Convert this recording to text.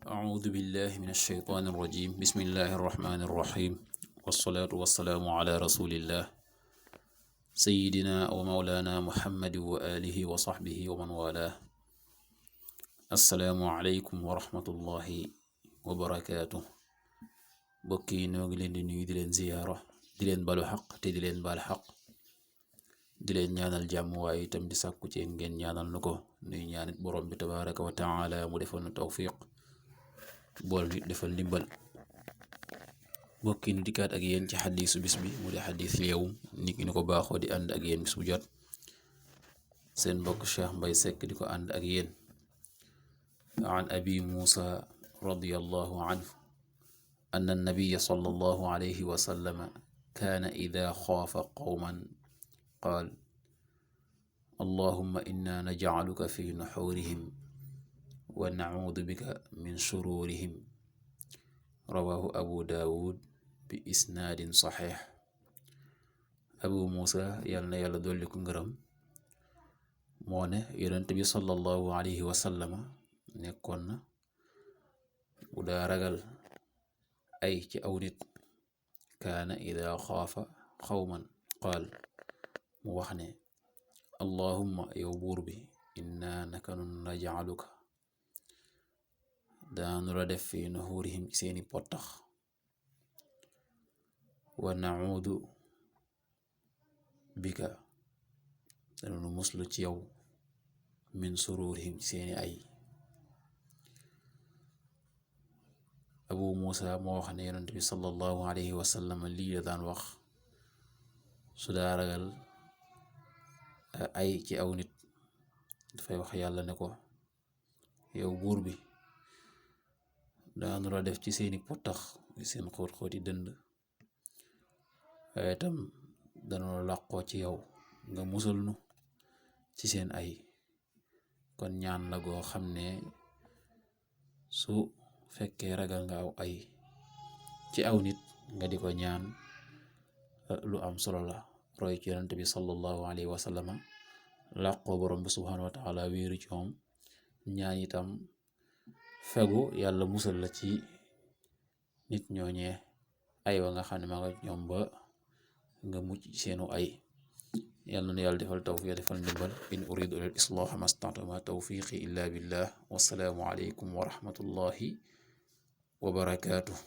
أعوذ بالله من الشيطان الرجيم بسم الله الرحمن الرحيم والصلاة والسلام على رسول الله سيدنا ومولانا محمد وآله وصحبه ومن والاه السلام عليكم ورحمة الله وبركاته bokki noo ngi leen di nuyu di leen ziyaara di leen balu xaq te di leen baal xaq di leen ñaanal jàmm waaye itam di sàkku ci ngeen ñaanal nu ko nuy ñaanit borom bi tabaraka wa taala mu defal nu tawfiq bool ñu defal ndimbal bokki nu dikkaat ak yéen ci xadiisu bis bi mu di xadiisul yawm nit ñi ni ko baaxoo di ànd ak yéen bis bu jot seen mbokk Cheikh Mbay Seck di ko ànd ak yéen an abi Muusa radiyallahu anhu anna nabiyya sallallahu alayhi wa sallam kaana idaa xaafa qawman qaal allahumma inna najcaluka fi nuxuurihim wa nacuudu bika min shuruurihim rawaahu abu daawud bi isnaadin saxiix. abu muusa yal na yàlla dolli ko ngërëm moo ne yonent bi sallallahu alayhi wa sallama nekkoon na bu daa ragal ay ci aw nit kaana ida xaafa xawman qaal mu wax ne allahumma yow buur bi inna naka nun najcaluka daanu la def fi nuxuurihim seeni pottax wa nacuudu bika danu muslu ci yow min sururihim seeni ay. abu muusa moo wax ne yonent bi sallallahu alayhi wa sallam lii la daan wax su daa ragal ay ci aw nit dafay wax yàlla ne ko yow buur bi daanu la def ci seeni pottax seen xóot-xóoti dënd waaye tam danu làqoo ci yow nga musal nu ci seen ay. kon ñaan la goo xam ne su fekkee ragal nga aw ay ci aw nit nga di ko ñaan lu am solo la roy ci yonent bi sallallahu alayhi wa sallama làqoo borom bi subhanahu wa taala wéeru ci moom ñaan itam fegu yàlla musal la ci nit ñooñee ay wa nga xam ne maa nga ñoom ba nga mucc ci seenu ay. yàlla na yàlla defal tawfiq defal ndimbal in uridu ila al islaah mastata'tu ma tawfiqi illa billah wassalaamu alaykum wa rahmatullahi wa barakaatuh.